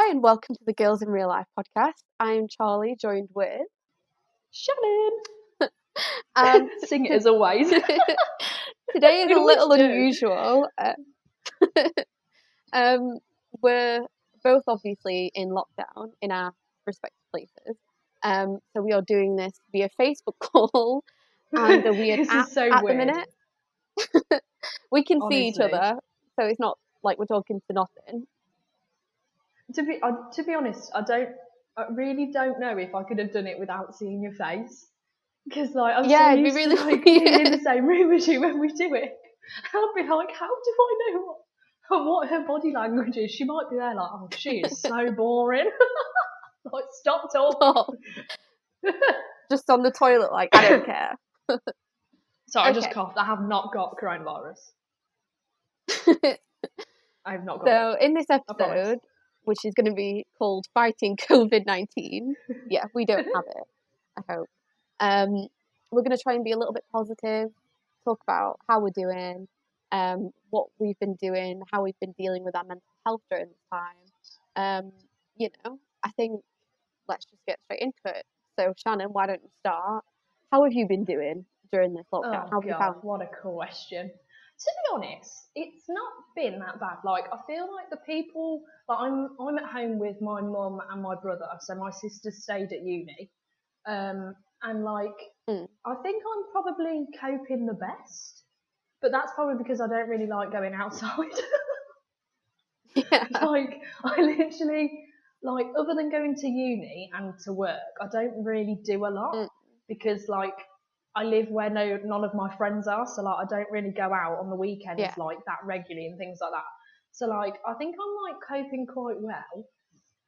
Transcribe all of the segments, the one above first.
Hi, and welcome to the Girls in Real Life podcast. I'm Charlie, joined with Shannon. Sing it as always. Today is a little unusual. We're both obviously in lockdown in our respective places. So we are doing this via Facebook call and a weird app at the minute. We can see each other, so it's not like we're talking to nothing. To be honest, I really don't know if I could have done it without seeing your face, because I'm so used to being in the same room as you when we do it. I'll be like, how do I know what her body language is? She might be there like, oh, she is so boring. Like, stop talking. Oh. Just on the toilet, like, I don't care. Sorry, I just coughed. I have not got coronavirus. I have not got it. So in this episode, which is going to be called Fighting COVID-19. Yeah, we don't have it, I hope. We're going to try and be a little bit positive, talk about how we're doing, what we've been doing, how we've been dealing with our mental health during this time. I think let's just get straight into it. So Shannon, why don't you start? How have you been doing during this lockdown? How have you found? What a question. To be honest, it's not been that bad. Like, I feel like the people, like, I'm at home with my mum and my brother, so my sister stayed at uni, and like, I think I'm probably coping the best, but that's probably because I don't really like going outside. Yeah. Like, I literally, like, other than going to uni and to work, I don't really do a lot because, like, I live where none of my friends are, so like I don't really go out on the weekends like that regularly and things like that. So like I think I'm like coping quite well.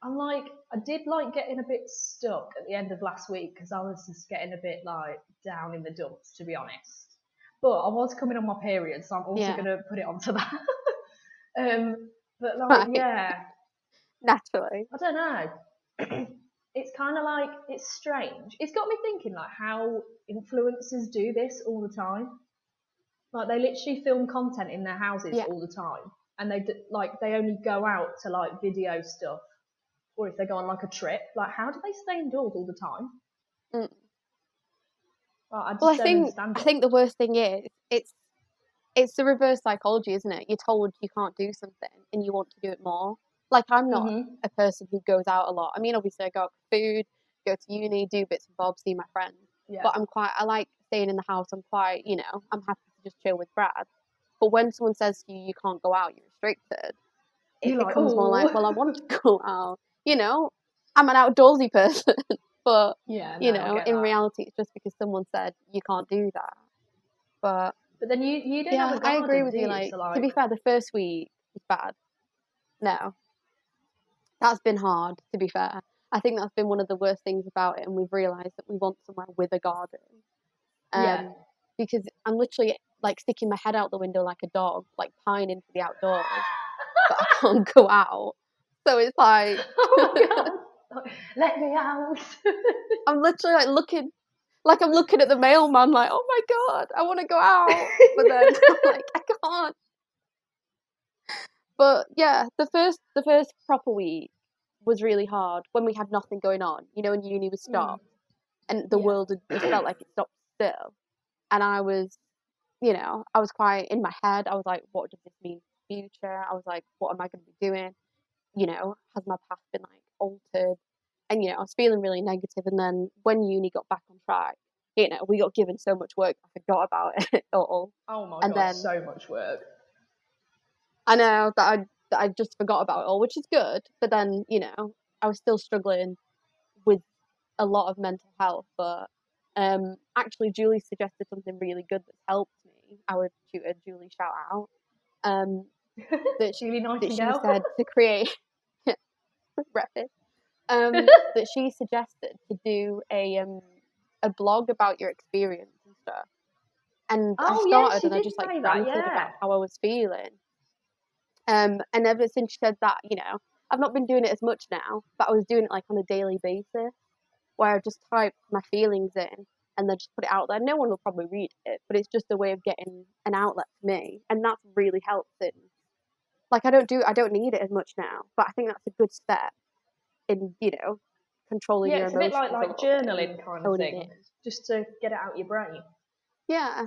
I'm like, I did like getting a bit stuck at the end of last week because I was just getting a bit like down in the dumps, to be honest. But I was coming on my period, so I'm also going to put it onto that. But like, naturally, I don't know. It's kind of like, it's strange. It's got me thinking like how influencers do this all the time. Like, they literally film content in their houses all the time, and they only go out to like video stuff, or if they go on like a trip. Like, how do they stay indoors all the time? Well, I think the worst thing is it's the reverse psychology, isn't it? You're told you can't do something and you want to do it more. Like, I'm not a person who goes out a lot. I mean, obviously I go out for food, go to uni, do bits and bobs, see my friends. Yeah. But I like staying in the house. I'm quite, I'm happy to just chill with Brad. But when someone says to you, you can't go out, you're restricted, it becomes more like, well, I want to go out. I'm an outdoorsy person. But, in reality, it's just because someone said you can't do that. But then you don't have a garden, I agree with you. Like, to be fair, the first week was bad. No. That's been hard, to be fair. I think that's been one of the worst things about it, and we've realised that we want somewhere with a garden. Because I'm literally, like, sticking my head out the window like a dog, like, pining for the outdoors, but I can't go out. So it's like... Oh, my God. Let me out. I'm literally, like, I'm looking at the mailman, like, oh, my God, I want to go out. But then I'm like, I can't. But yeah, the first proper week was really hard when we had nothing going on. When uni was stopped and the world had just felt like it stopped still. And I was, I was quite in my head. I was like, what does this mean for the future? I was like, what am I going to be doing? Has my path been like altered? And, I was feeling really negative. And then when uni got back on track, we got given so much work, I forgot about it all. Oh my God, then, so much work. I know that I just forgot about it all, which is good. But then, I was still struggling with a lot of mental health. But actually, Julie suggested something really good that's helped me. Our tutor, Julie, shout out. That she said to create that she suggested to do a blog about your experience and stuff. And I started and I just like ranted about how I was feeling. And ever since she said that, I've not been doing it as much now, but I was doing it like on a daily basis, where I just type my feelings in and then just put it out there. No one will probably read it, but it's just a way of getting an outlet for me, and that's really helped things. Like, I don't need it as much now, but I think that's a good step. in, controlling your it's a bit emotions. like journaling kind of thing, in. just to get it out your brain. Yeah.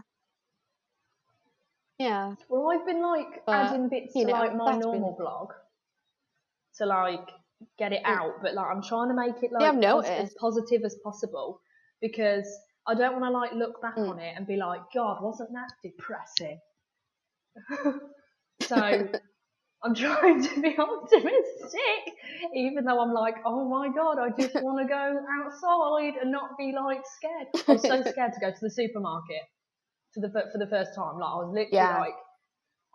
Yeah. Well, I've been adding bits to my normal blog to get it out, but I'm trying to make it as positive as possible, because I don't want to look back on it and be like, God, wasn't that depressing? So I'm trying to be optimistic, even though I'm like, oh my God, I just want to go outside and not be scared. I was so scared to go to the supermarket for the first time. I was literally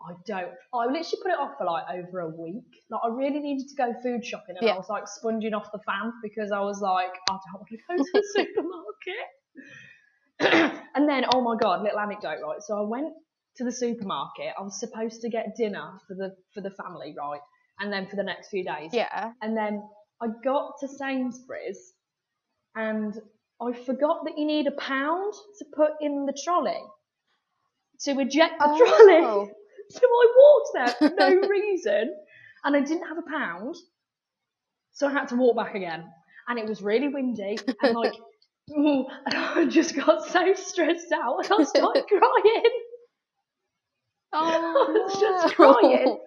I literally put it off for over a week. I really needed to go food shopping, and I was sponging off the fan because I was like, I don't want to go to the supermarket. And then, oh my God, little anecdote, right? So I went to the supermarket. I was supposed to get dinner for the family, right? And then for the next few days. Yeah. And then I got to Sainsbury's, and I forgot that you need £1 to put in the trolley to eject the trolley. So I walked there for no reason, and I didn't have £1, so I had to walk back again. And it was really windy, and and I just got so stressed out, and I started crying. Oh, I was just crying.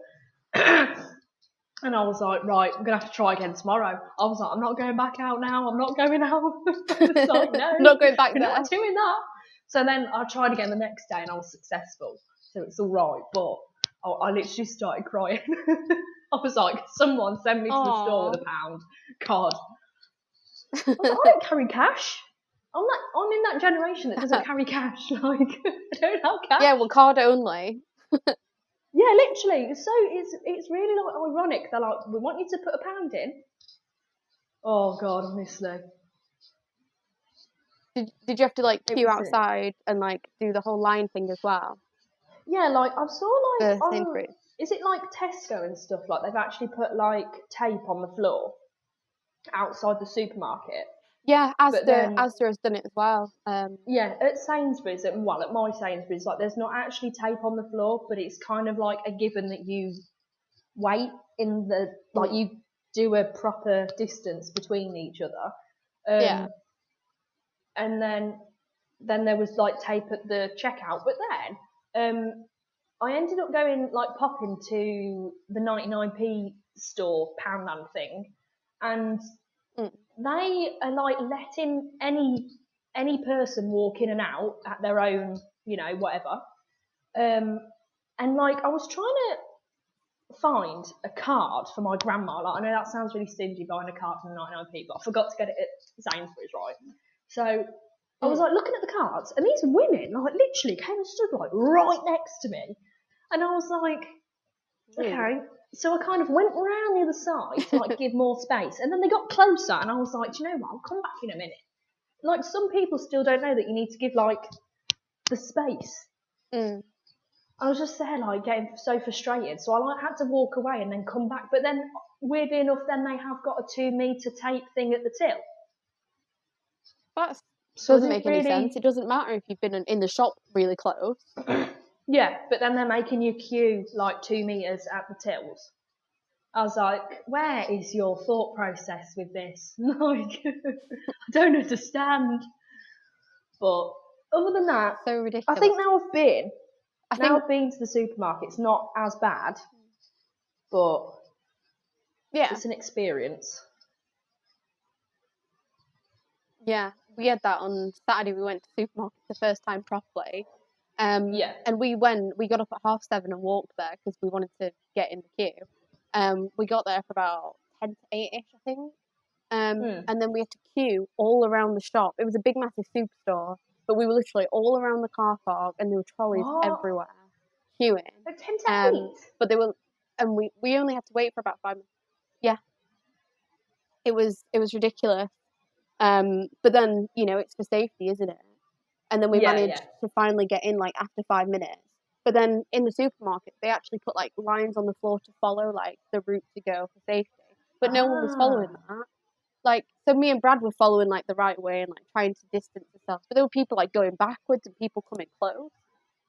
And I was like, right, I'm going to have to try again tomorrow. I was like, I'm not going back out now. I'm not going out. I was like, no. I'm not going back there. I'm not doing that. So then I tried again the next day, and I was successful. So it's all right. But I literally started crying. I was like, someone send me to the store with £1. God. I don't carry cash. I'm in that generation that doesn't carry cash. I don't have cash. Yeah, well, card only. Yeah, literally. So it's really ironic. They're like, we want you to put £1 in. Oh God, honestly. Did you have to queue outside and do the whole line thing as well? Yeah, I saw Sainsbury's. Is it Tesco and stuff? They've actually put tape on the floor outside the supermarket. Yeah, Asda has done it as well. Yeah, at Sainsbury's, at my Sainsbury's, there's not actually tape on the floor, but it's kind of a given that you wait in the you do a proper distance between each other. Yeah. And then there was tape at the checkout, but then I ended up going popping to the 99p store Poundland thing, and they are letting any person walk in and out at their own, whatever. And I was trying to find a card for my grandma. I know that sounds really stingy buying a card from 99p, but I forgot to get it at Sainsbury's, right? So I was looking at the cards, and these women literally came and stood right next to me, and I was like, okay. So I kind of went around the other side to give more space, and then they got closer, and I was like, do you know what? I'll come back in a minute. Some people still don't know that you need to give the space. I was just there getting so frustrated, so I had to walk away and then come back. But then, weirdly enough, then they have got a 2-meter tape thing at the till. That doesn't make any sense. It doesn't matter if you've been in the shop really close. Yeah, but then they're making you queue 2 meters at the tills. I was like, where is your thought process with this? I don't understand. But other than that, so ridiculous. I think now I've been to the supermarket. It's not as bad, but it's an experience. Yeah, we had that on Saturday. We went to the supermarket the first time properly. And we got up at 7:30 and walked there because we wanted to get in the queue. We got there for about 10 to 8-ish, I think. And then we had to queue all around the shop. It was a big, massive superstore, but we were literally all around the car park, and there were trolleys everywhere queuing. 10 to 8? But they were, and we only had to wait for about 5 minutes. Yeah. It was ridiculous. But then, it's for safety, isn't it? And then we managed to finally get in after 5 minutes. But then in the supermarket, they actually put lines on the floor to follow the route to go for safety. But no one was following that. So me and Brad were following the right way and trying to distance ourselves. But there were people going backwards and people coming close.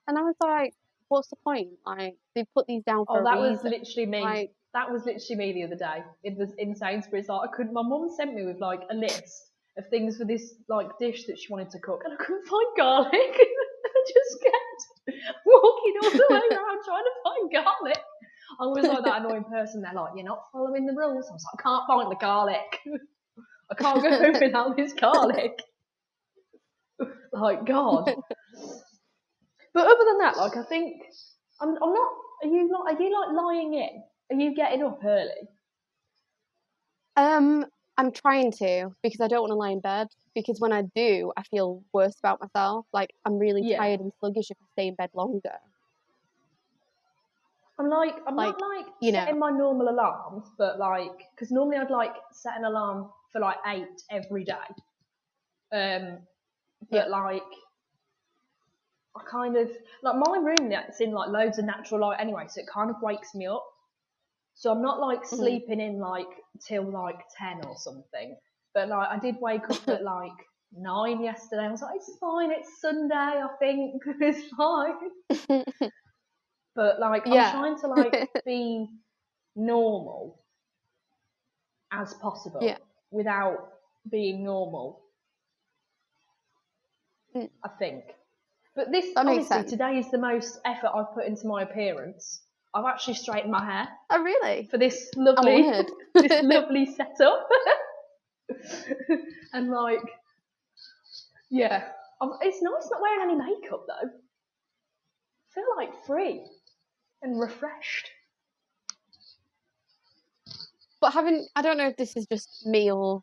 And I was like, what's the point? They've put these down for a reason. That was literally me That was literally me the other day. It was in Sainsbury's. Like, my mum sent me with like a list of things for this like dish that she wanted to cook, and I couldn't find garlic. I just kept walking all the way around trying to find garlic. I was like that annoying person. They're like, "You're not following the rules." I was like, "I can't find the garlic. I can't go home without this garlic." Like, God. But other than that, like, I think I'm not. Are you like lying in? Are you getting up early? I'm trying to, because I don't want to lie in bed, because when I do, I feel worse about myself. Like, I'm really tired and sluggish if I stay in bed longer. I'm not like setting my normal alarms, but like, because normally I'd like set an alarm for like 8 every day. But like, I kind of like my room that's in like loads of natural light anyway, so it kind of wakes me up. So I'm not like sleeping in like till like 10 or something. But like, I did wake up at like 9 yesterday. I was like, it's fine, it's Sunday, I think it's fine. But like, I'm trying to like be normal as possible without being normal. I think. But this, obviously, today is the most effort I've put into my appearance. I've actually straightened my hair. Oh, really? For this lovely, this lovely setup. And like, yeah, it's nice not wearing any makeup though. I feel like free and refreshed. But I don't know if this is just me, or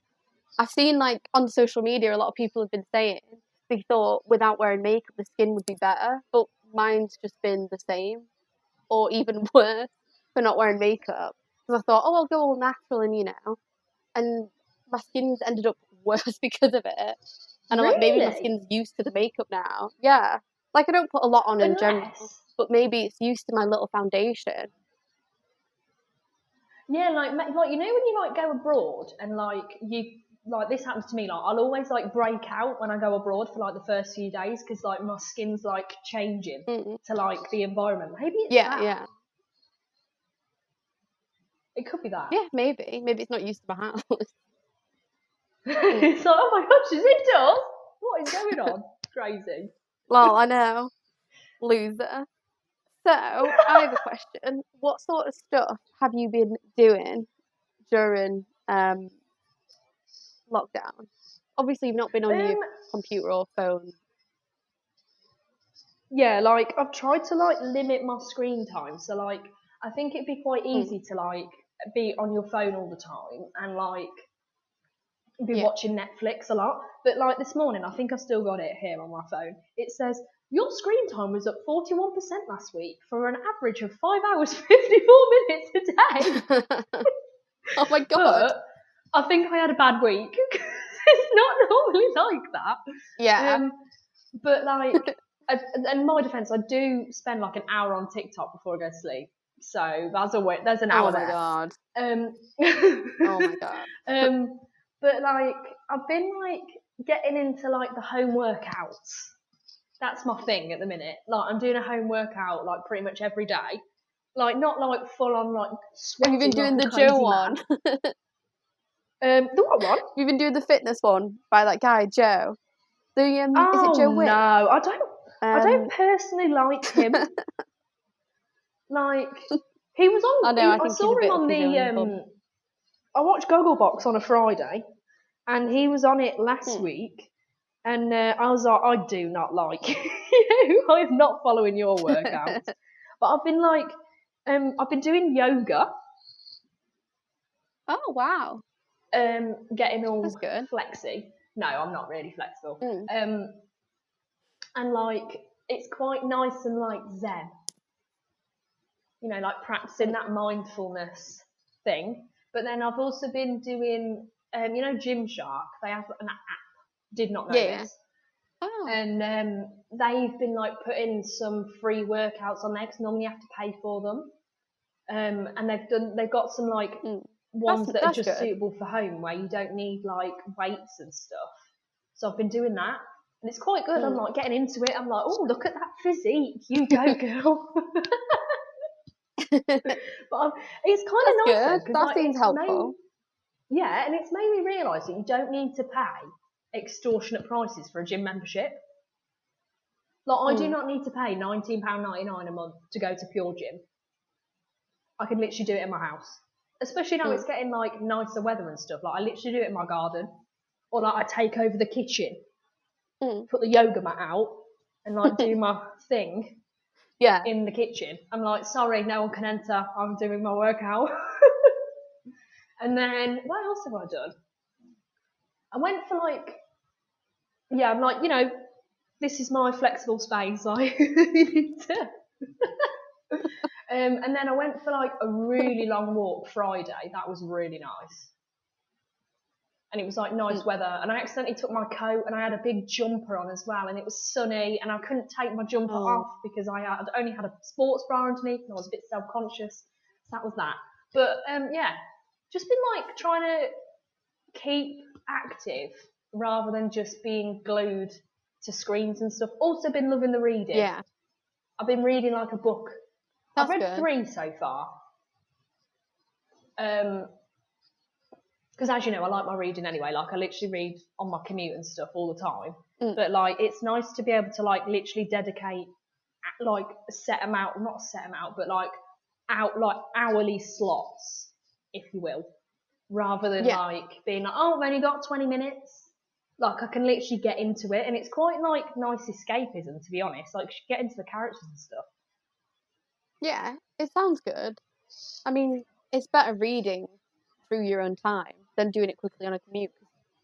I've seen like on social media, a lot of people have been saying they thought without wearing makeup the skin would be better, but mine's just been the same, or even worse for not wearing makeup. Because I thought, oh, I'll go all natural, and my skin's ended up worse because of it. And I'm like, maybe my skin's used to the makeup now. Yeah, like I don't put a lot on in general, but maybe it's used to my little foundation. Yeah, like when you like go abroad and like this happens to me. Like, I'll always like break out when I go abroad for like the first few days because like my skin's like changing to like the environment. Maybe it's that. Yeah. It could be that. Yeah, maybe it's not used to my house. It's like, oh my gosh, is it dull? What is going on? Crazy. Well, I know. Loser. So, I have a question. What sort of stuff have you been doing during lockdown? Obviously, you've not been on your computer or phone. Yeah, like, I've tried to, like, limit my screen time. So, like, I think it'd be quite easy to, like, be on your phone all the time and, like, be watching Netflix a lot. But, like, this morning, I think I still got it here on my phone. It says, your screen time was up 41% last week for an average of 5 hours, 54 minutes a day. Oh my God. But I think I had a bad week. It's not normally like that. Yeah. But, like, in my defence, I do spend, like, an hour on TikTok before I go to sleep. So there's an hour there. God. Oh my God. But like, I've been like getting into like the home workouts. That's my thing at the minute. Like, I'm doing a home workout like pretty much every day. Like, not like full on like sweating. Have you been doing like the Joe one? The what one? You've been doing the fitness one by that guy Joe. The is it Joe Wick? No, I don't personally like him. Like, he was on. I saw him on the. I watched Gogglebox on a Friday, and he was on it last week, and I was like, I do not like you. I'm not following your workouts. But I've been like, I've been doing yoga. Oh wow. Getting all flexy. No, I'm not really flexible. And like, it's quite nice and like zen. You know, like practicing that mindfulness thing. But then I've also been doing, Gymshark. They have an app. Did not know this. Oh. And they've been like putting some free workouts on there because normally you have to pay for them. And they've got some like ones that are just suitable for home where you don't need like weights and stuff. So I've been doing that, and it's quite good. I'm like getting into it. I'm like, oh, look at that physique. You go, girl. But it's kind That's of nice good. though, because That like seems helpful. and it's made me realise that you don't need to pay extortionate prices for a gym membership. Like, I do not need to pay £19.99 a month to go to Pure Gym. I can literally do it in my house. Especially now it's getting like nicer weather and stuff. Like, I literally do it in my garden. Or like I take over the kitchen, put the yoga mat out and like do my thing in the kitchen. I'm like, sorry, no one can enter. I'm doing my workout. And then what else have I done? I went for like, I'm like, this is my flexible space. I need to. And then I went for like a really long walk Friday. That was really nice. And it was like nice weather. And I accidentally took my coat and I had a big jumper on as well. And it was sunny and I couldn't take my jumper off because I had only had a sports bra underneath and I was a bit self-conscious. So that was that. But just been like trying to keep active rather than just being glued to screens and stuff. Also been loving the reading. Yeah. I've been reading like a book. That's I've read good. 3 so far. Because as you know, I like my reading anyway. Like, I literally read on my commute and stuff all the time. But like, it's nice to be able to like literally dedicate like a set amount, not a set amount, but like hourly slots, if you will, rather than like being like, oh, I've only got 20 minutes. Like, I can literally get into it, and it's quite like nice escapism, to be honest. Like, get into the characters and stuff. Yeah, it sounds good. I mean, it's better reading through your own time than doing it quickly on a commute.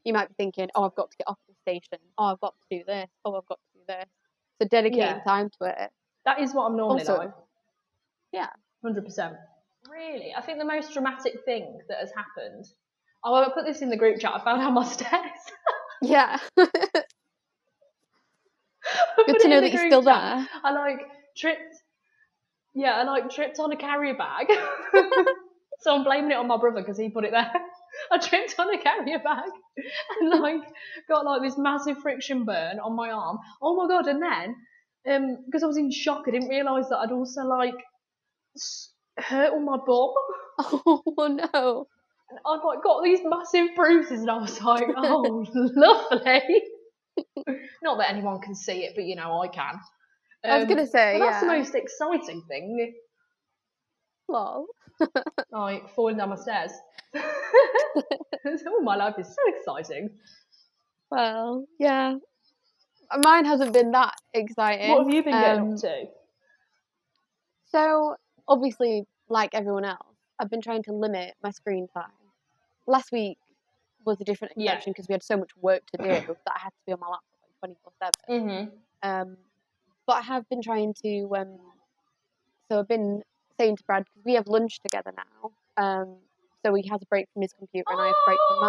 You might be thinking, oh, I've got to get off the station. Oh, I've got to do this. Oh, I've got to do this. So dedicating time to it. That is what I'm normally like. Yeah. 100%. Really? I think the most dramatic thing that has happened... Oh, I put this in the group chat. I found out my stairs. Yeah. Good to know that you're still there. I tripped on a carrier bag. So I'm blaming it on my brother because he put it there. I tripped on a carrier bag and like got like this massive friction burn on my arm. Oh my god! And then because I was in shock, I didn't realise that I'd also like hurt on my bum. Oh no! And I'd like got these massive bruises, and I was like, oh, lovely. Not that anyone can see it, but I can. I was gonna say, that's the most exciting thing. Lol. Like falling down my stairs. Oh, my life is so exciting. Well, yeah. Mine hasn't been that exciting. What have you been getting up to? So, obviously, like everyone else, I've been trying to limit my screen time. Last week was a different exception because we had so much work to do that I had to be on my laptop like 24/7. But I have been trying to, so I've been saying to Brad, because we have lunch together now, so he has a break from his computer and I have a break from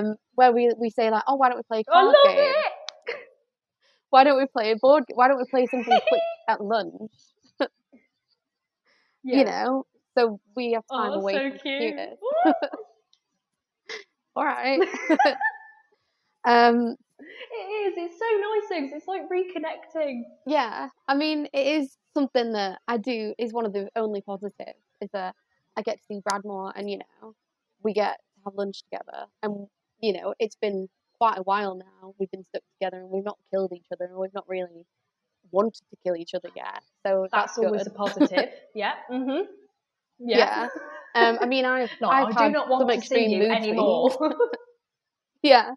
mine, where we say like, oh, why don't we play a card game? It! Why don't we play a board game? Why don't we play something quick at lunch? So we have time away from computers. All right. It is. It's so nice. It's like reconnecting. Yeah. I mean, it is something that I do. Is one of the only positives is that I get to see Brad more, and we get to have lunch together, and it's been quite a while now. We've been stuck together, and we've not killed each other, and we've not really wanted to kill each other yet. So that's always good. a positive. Yeah. Mhm. Yeah. I mean, I do not want to see you anymore. Yeah.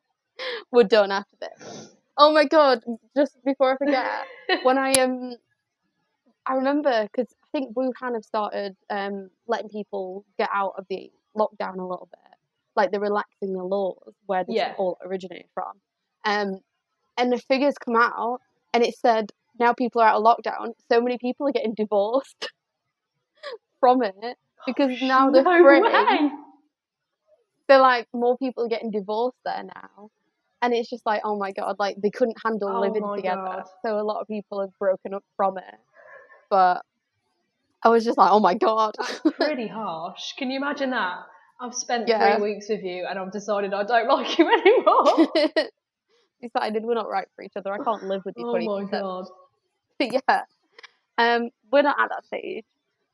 We're done after this. Oh my god! Just before I forget, when I remember because I think Wuhan have started letting people get out of the lockdown a little bit, like they're relaxing the laws where this all originated from. And the figures come out, and it said now people are out of lockdown. So many people are getting divorced from it because now they're free. Way. They're like more people are getting divorced there now. And it's just like, oh my god, like they couldn't handle living together. God. So a lot of people have broken up from it. But I was just like, oh my god. That's pretty harsh. Can you imagine that? I've spent 3 weeks with you and I've decided I don't like you anymore. Decided we're not right for each other. I can't live with you 24/7. Oh my god. But yeah. We're not at that stage.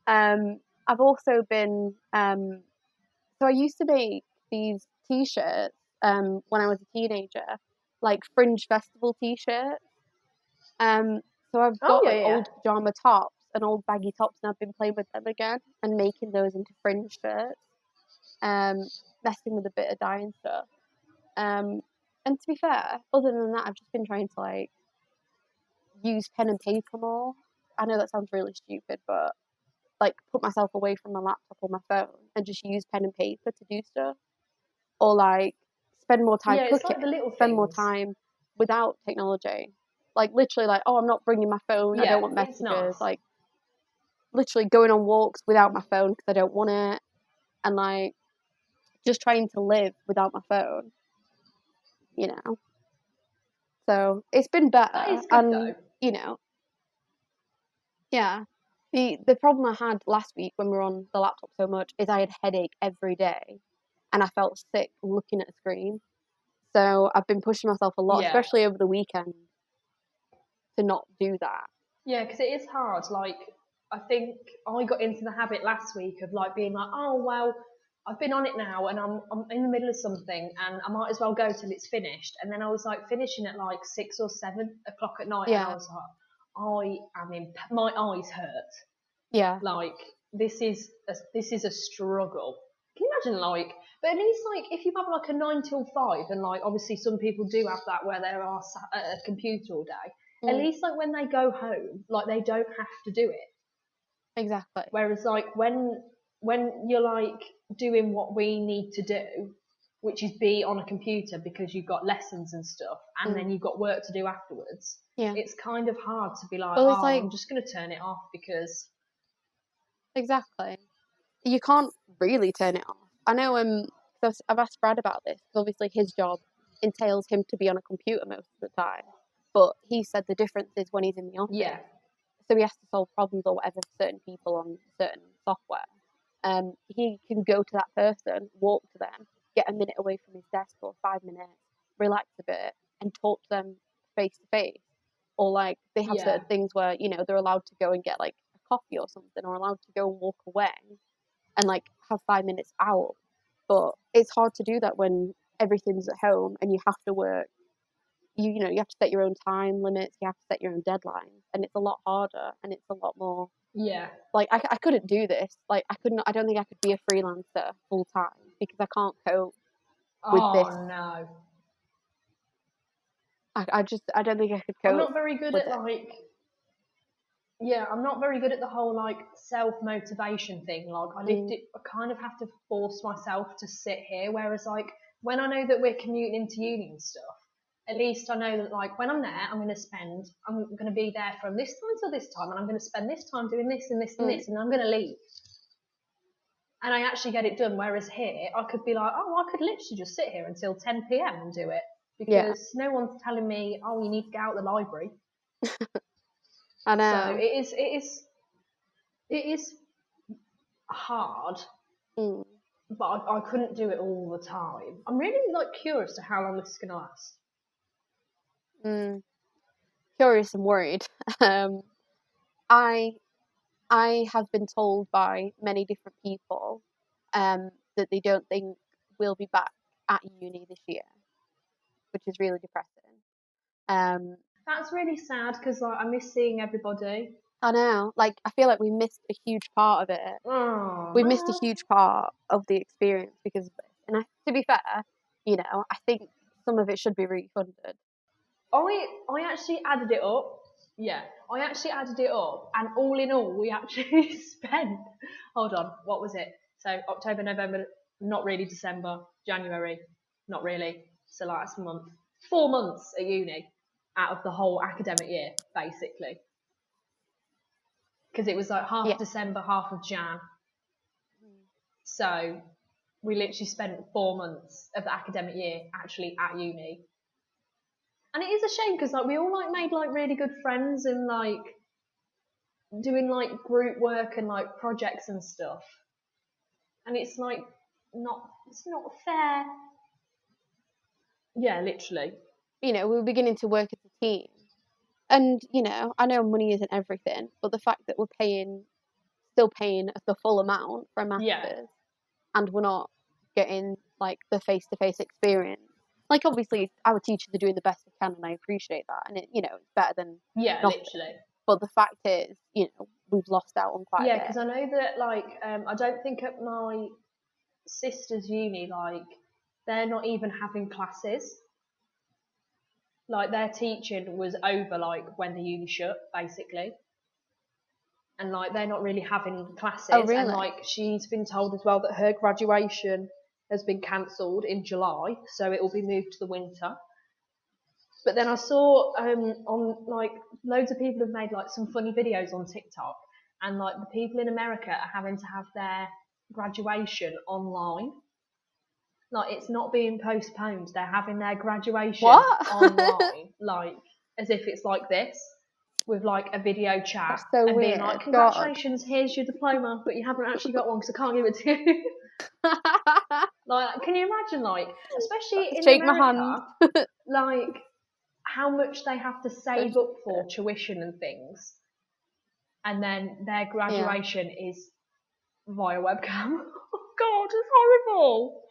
I've also been so I used to make these t-shirts when I was a teenager, like fringe festival t-shirts. So I've got like old pajama tops and old baggy tops, and I've been playing with them again and making those into fringe shirts. Messing with a bit of dye and stuff. And to be fair, other than that, I've just been trying to like use pen and paper more. I know that sounds really stupid, but like put myself away from my laptop or my phone and just use pen and paper to do stuff, or like spend more time cooking, like the little spend more time without technology. Like literally, like, oh, I'm not bringing my phone. I don't want messages. Nice. Like literally going on walks without my phone because I don't want it, and like just trying to live without my phone. You know. So it's been better, that is good, and though. you know, yeah. The problem I had last week when we were on the laptop so much is I had headache every day, and I felt sick looking at a screen. So I've been pushing myself a lot, especially over the weekend, to not do that. Yeah, because it is hard. Like, I think I got into the habit last week of like being like, oh well, I've been on it now, and I'm in the middle of something, and I might as well go till it's finished. And then I was like finishing at like 6 or 7 o'clock at night, and I was like, my eyes hurt. Yeah. Like this is a struggle. Can you imagine like? But at least like if you have like a 9 till 5, and like obviously some people do have that where they are sat at a computer all day. At least like when they go home, like they don't have to do it. Exactly. Whereas like when you're like doing what we need to do, which is be on a computer because you've got lessons and stuff, and then you've got work to do afterwards. Yeah. It's kind of hard to be like, well, it's like, I'm just going to turn it off because. Exactly. You can't really turn it off. I know. I've asked Brad about this because obviously his job entails him to be on a computer most of the time. But he said the difference is when he's in the office. Yeah. So he has to solve problems or whatever for certain people on certain software. He can go to that person, walk to them, get a minute away from his desk or 5 minutes, relax a bit, and talk to them face to face. Or like they have certain things where they're allowed to go and get like a coffee or something, or allowed to go and walk away and like have 5 minutes out. But it's hard to do that when everything's at home and you have to work. You have to set your own time limits, you have to set your own deadlines, and it's a lot harder and it's a lot more. Yeah. Like I couldn't do this. Like I don't think I could be a freelancer full time because I can't cope with this. Oh no. I don't think I could cope. I'm not very good at like. Yeah, I'm not very good at the whole like self-motivation thing. Like I kind of have to force myself to sit here. Whereas like when I know that we're commuting into uni and stuff, at least I know that like when I'm there, I'm going to be there from this time till this time, and I'm going to spend this time doing this and this and this, and I'm going to leave. And I actually get it done. Whereas here, I could be like, oh, I could literally just sit here until 10 p.m. and do it because no one's telling me, oh, you need to get out of the library. I know. So it is hard, but I couldn't do it all the time. I'm really like curious to how long this is going to last. Curious and worried. I have been told by many different people that they don't think we'll be back at uni this year, which is really depressing. That's really sad because like I miss seeing everybody. I know. Like I feel like we missed a huge part of it. We missed a huge part of the experience because of this. And to be fair, I think some of it should be refunded. I actually added it up. Yeah, I actually added it up, and all in all, we actually spent. Hold on, what was it? So October, November, not really December, January, not really. So like that's a month. 4 months at uni out of the whole academic year, basically. Because it was like half December, half of Jan. So we literally spent 4 months of the academic year actually at uni. And it is a shame because like we all like made like really good friends and like doing like group work and like projects and stuff. And it's like it's not fair. Yeah, literally. We're beginning to work as a team. And, I know money isn't everything, but the fact that we're paying still paying the full amount for a master's, Yeah. and we're not getting like the face-to-face experience. Like, obviously, our teachers are doing the best they can, and I appreciate that, and it's better than nothing. Literally. But the fact is, we've lost out on quite a bit. Yeah, because I know that, like, I don't think at my sister's uni, like, they're not even having classes. Like, their teaching was over, like, when the uni shut, basically. And, like, they're not really having classes. Oh, really? And, like, she's been told as well that her graduation has been cancelled in July, so it will be moved to the winter. But then I saw on, like, loads of people have made, like, some funny videos on TikTok, and, like, the people in America are having to have their graduation online. Like, it's not being postponed. They're having their graduation online, like, as if it's like this, with, like, a video chat. That's so and weird. being like, congratulations, here's your diploma, but you haven't actually got one because I can't give it to you. Like, can you imagine, like, especially in Shake America, my hand. like, how much they have to save up for tuition and things, and then their graduation is via webcam. Oh God, it's horrible.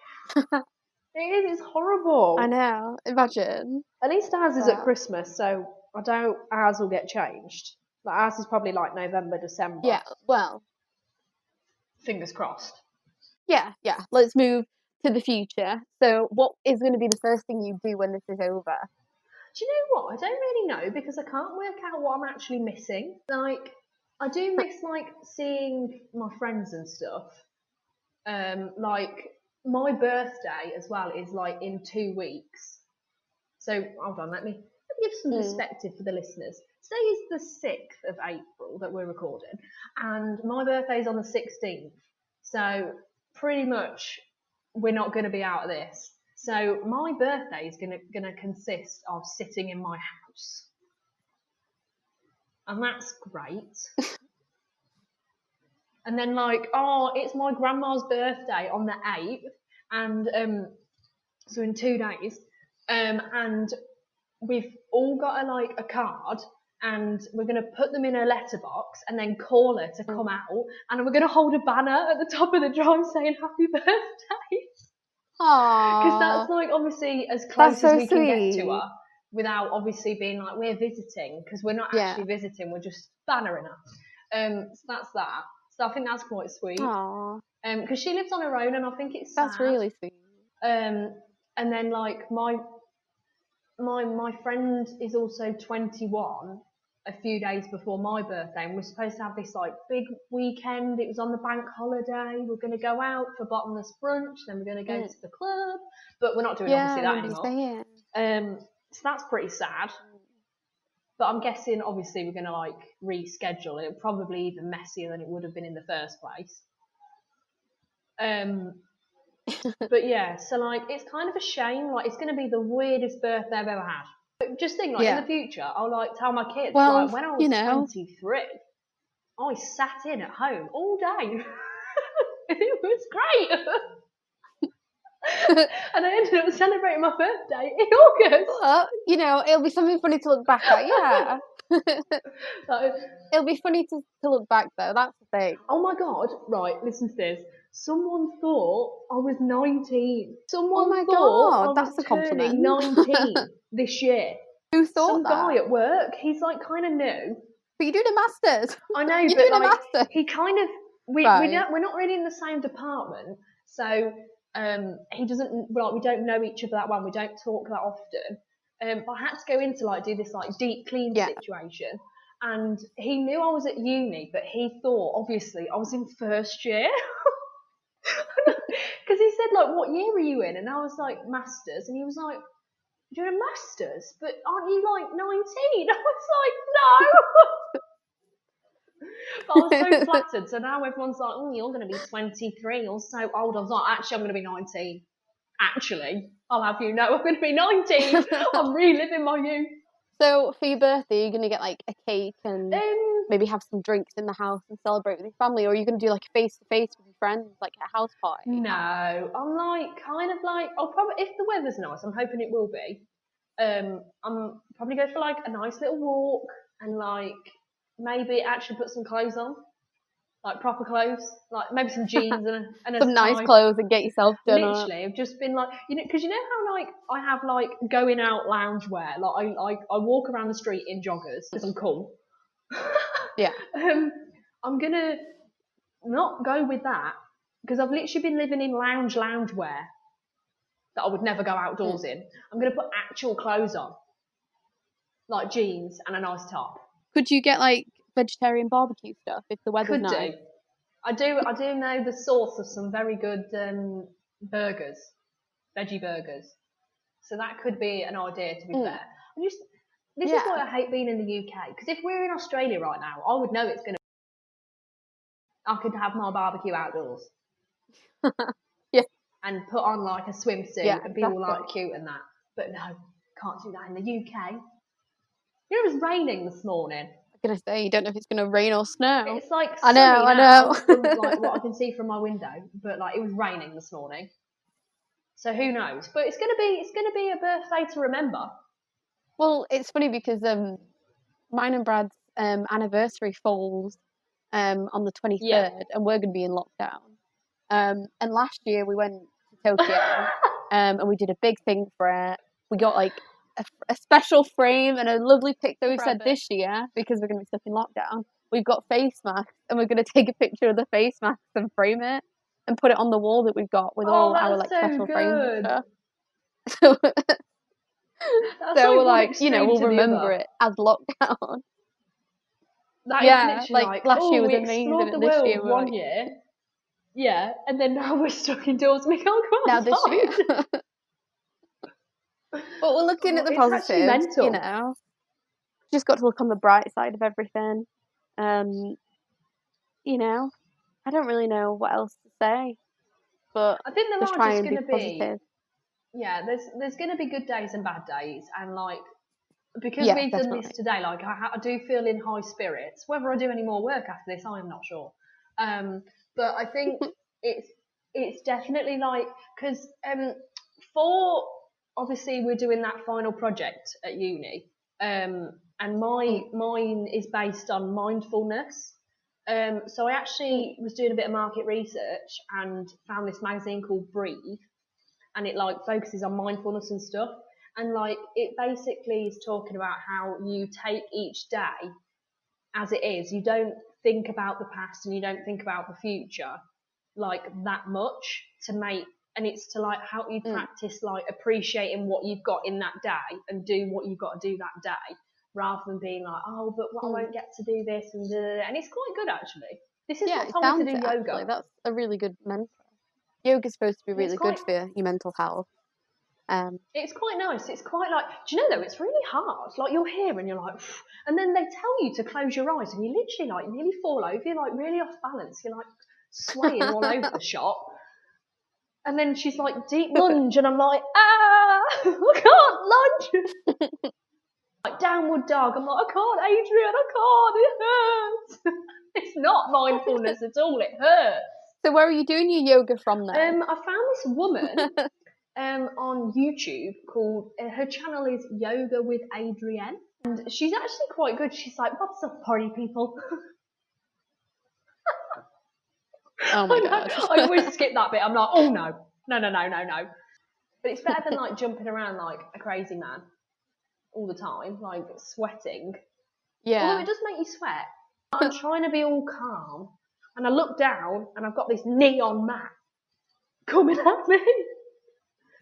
It's horrible. I know. Imagine. At least ours is at Christmas, so I doubt ours will get changed. Like, ours is probably like November, December. Yeah, well. Fingers crossed. Yeah. Let's move to the future. So what is going to be the first thing you do when this is over? Do you know what? I don't really know, because I can't work out what I'm actually missing. Like, I do miss, like, seeing my friends and stuff. Like, my birthday as well is, like, in 2 weeks. So, hold on, let me give some perspective for the listeners. Today is the 6th of April that we're recording, and my birthday's on the 16th. So, pretty much, we're not going to be out of this. So, my birthday is going to consist of sitting in my house. And that's great. And then, like, it's my grandma's birthday on the 8th, and so in 2 days, and we've all got a card, and we're going to put them in a letterbox and then call her to come out, and we're going to hold a banner at the top of the drive saying happy birthday. Aww. Because that's, like, obviously as close as we can get to sweet. her without obviously being like we're visiting, because we're not actually visiting, we're just bannering her. So that's that. So I think that's quite sweet. Aww. Because she lives on her own, and I think it's sad. That's really sweet. And then, like, my friend is also 21 a few days before my birthday, and we're supposed to have this, like, big weekend. It was on the bank holiday. We're going to go out for bottomless brunch, then we're going to go to the club, but we're not doing obviously that anymore. So that's pretty sad. But I'm guessing obviously we're going to, like, reschedule it. It'll probably even messier than it would have been in the first place. But yeah, so, like, it's kind of a shame. Like, it's going to be the weirdest birthday I've ever had. But just think, like, in the future, I'll, like, tell my kids, like, when I was 23, I sat in at home all day. It was great. And I ended up celebrating my birthday in August. Well, it'll be something funny to look back at, yeah. It'll be funny to look back, though, that's the thing. Oh my God, right, listen to this. Someone thought I was 19. Someone thought I was that's a compliment. turning 19 this year. Who thought Some that? guy at work, he's, like, kind of new. But you're doing a master's. I know, you're but, doing like, a master's. he kind of, we're not really in the same department, so he doesn't, like, we don't know each other that well, we don't talk that often. But I had to go in to, like, do this, like, deep clean situation, and he knew I was at uni, but he thought obviously I was in first year. Because he said, like, what year are you in? And I was like, masters. And he was like, you're doing a masters, but aren't you, like, 19? I was like, no. But I was so flattered. So now everyone's like, oh, you're going to be 23. You're so old. I was like, actually, I'm going to be 19. Actually, I'll have you know I'm going to be 19. I'm reliving my youth. So for your birthday, you're going to get, like, a cake and maybe have some drinks in the house and celebrate with your family, or are you going to do, like, a face-to-face with your friends, like a house party? No, I'm, like, kind of, like, I'll probably, if the weather's nice, I'm hoping it will be, I'm probably go for, like, a nice little walk and, like, maybe actually put some clothes on. like proper clothes, like maybe some jeans and a some nice tie. clothes and get yourself done up. Literally, I've just been like, because you know how like I have like going out loungewear, like I walk around the street in joggers because I'm cool. Yeah. I'm gonna not go with that because I've literally been living in loungewear that I would never go outdoors in. I'm gonna put actual clothes on, like jeans and a nice top. Could you get like vegetarian barbecue stuff if the weather's nice? I do know the source of some very good burgers, veggie burgers. So that could be an idea, to be fair. This is why I hate being in the UK, because if we're in Australia right now, I would know it's going to. I could have my barbecue outdoors. Yeah. And put on like a swimsuit and be all like cute and that. But no, can't do that in the UK. You know, it was raining this morning. I'm going to say, you don't know if it's going to rain or snow. It's like I know. From like what I can see from my window, but like it was raining this morning. So who knows? But it's gonna be a birthday to remember. Well, it's funny because mine and Brad's anniversary falls on the 23rd, and we're going to be in lockdown. And last year we went to Tokyo, and we did a big thing for it. We got like a special frame and a lovely picture. We've said this year, because we're going to be stuck in lockdown, we've got face masks, and we're going to take a picture of the face masks and frame it and put it on the wall that we've got with all our like special frames and stuff. So we're like, we'll remember it as lockdown. That is literally like last year was amazing. We explored the world one year. Yeah, and then now we're stuck indoors. We can't go outside. Now this year. But we're looking at the positives, Just got to look on the bright side of everything. I don't really know what else to say, but I think there just are try just and be going to positive. Yeah, there's going to be good days and bad days, and like because we've done this today, like I do feel in high spirits. Whether I do any more work after this, I am not sure. But I think it's definitely like because for obviously we're doing that final project at uni, and mine is based on mindfulness. So I actually was doing a bit of market research and found this magazine called Breathe, and it like focuses on mindfulness and stuff. And like it basically is talking about how you take each day as it is. You don't think about the past and you don't think about the future like that much and it's to like help you practice like appreciating what you've got in that day and do what you've got to do that day, rather than being like, oh, but I won't get to do this and it's quite good actually. This is what told me to do yoga. Actually, that's a really good mantra. Yoga's supposed to be really good for your mental health. It's quite nice. It's quite like, do you know though, it's really hard. Like you're here and you're like, and then they tell you to close your eyes and you literally like nearly fall over. You're like really off balance. You're like swaying all over the shop. And then she's like, deep lunge, and I'm like, I can't lunge. Like downward dog. I'm like, I can't, Adrian, I can't. It hurts. It's not mindfulness at all. It hurts. So where are you doing your yoga from then? I found this woman on YouTube called, her channel is Yoga with Adrienne, and she's actually quite good. She's like, what's up, party people? Oh my god. I always skip that bit. I'm like, oh no. But it's better than like jumping around like a crazy man all the time, like sweating. Yeah. Although it does make you sweat. I'm trying to be all calm, and I look down and I've got this neon mat coming at me.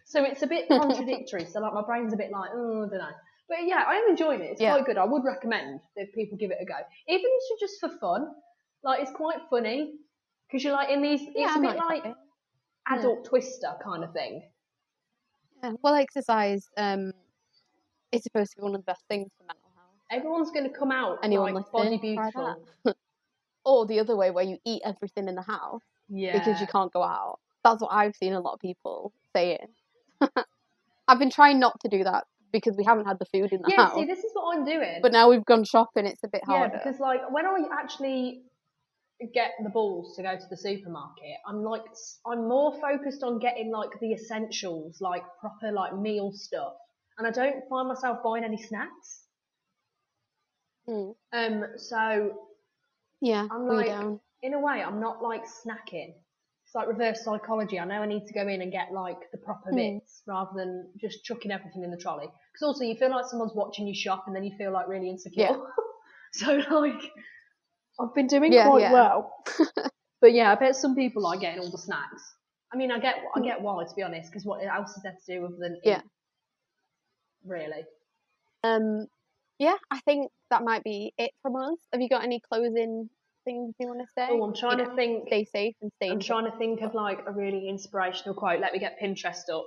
So it's a bit contradictory. So like my brain's a bit like, oh, I don't know. But yeah, I am enjoying it. It's quite good. I would recommend that people give it a go. Even if it's just for fun. Like it's quite funny. Because you're like in these, it's a bit like adult twister kind of thing. Yeah. Well, exercise is supposed to be one of the best things for mental health. Everyone's going to come out like body beautiful. Or the other way where you eat everything in the house because you can't go out. That's what I've seen a lot of people saying. I've been trying not to do that because we haven't had the food in the house. Yeah, see, this is what I'm doing. But now we've gone shopping, it's a bit harder. Yeah, because like when I actually get the balls to go to the supermarket, I'm more focused on getting like the essentials, like proper like meal stuff, and I don't find myself buying any snacks. So yeah, I'm like, in a way, I'm not like snacking. It's like reverse psychology. I know I need to go in and get like the proper bits rather than just chucking everything in the trolley. Because also you feel like someone's watching you shop and then you feel like really insecure. Yeah. So like, I've been doing quite well. But yeah, I bet some people like getting all the snacks. I mean, I get why, to be honest, because what else is there to do other than eat? Really. Yeah, I think that might be it from us. Have you got any closing things you want to say? Oh, I'm trying to think. Stay safe and stay. I'm trying to think of like a really inspirational quote. Let me get Pinterest up.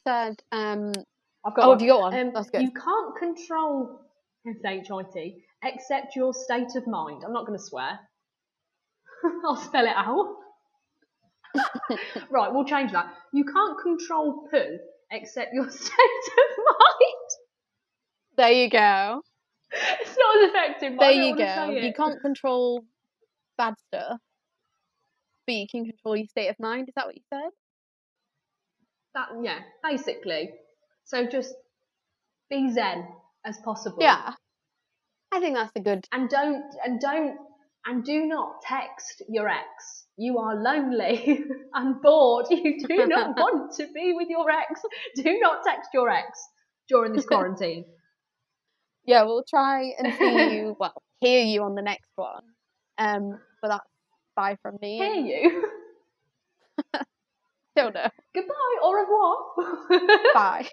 Said, I've got one. Have you got one? That's good. You can't control SHIT except your state of mind. I'm not going to swear. I'll spell it out. Right, we'll change that. You can't control poo except your state of mind. There you go. It's not as effective. But there you go. You can't control bad stuff, but you can control your state of mind. Is that what you said? Yeah, basically. So just be zen as possible. Yeah, I think that's a good. And do not text your ex. You are lonely and bored. You do not want to be with your ex. Do not text your ex during this quarantine. Yeah, we'll try and see you. Well, hear you on the next one. But that's bye from me. Hear you? Don't know. Goodbye. Au revoir. Bye.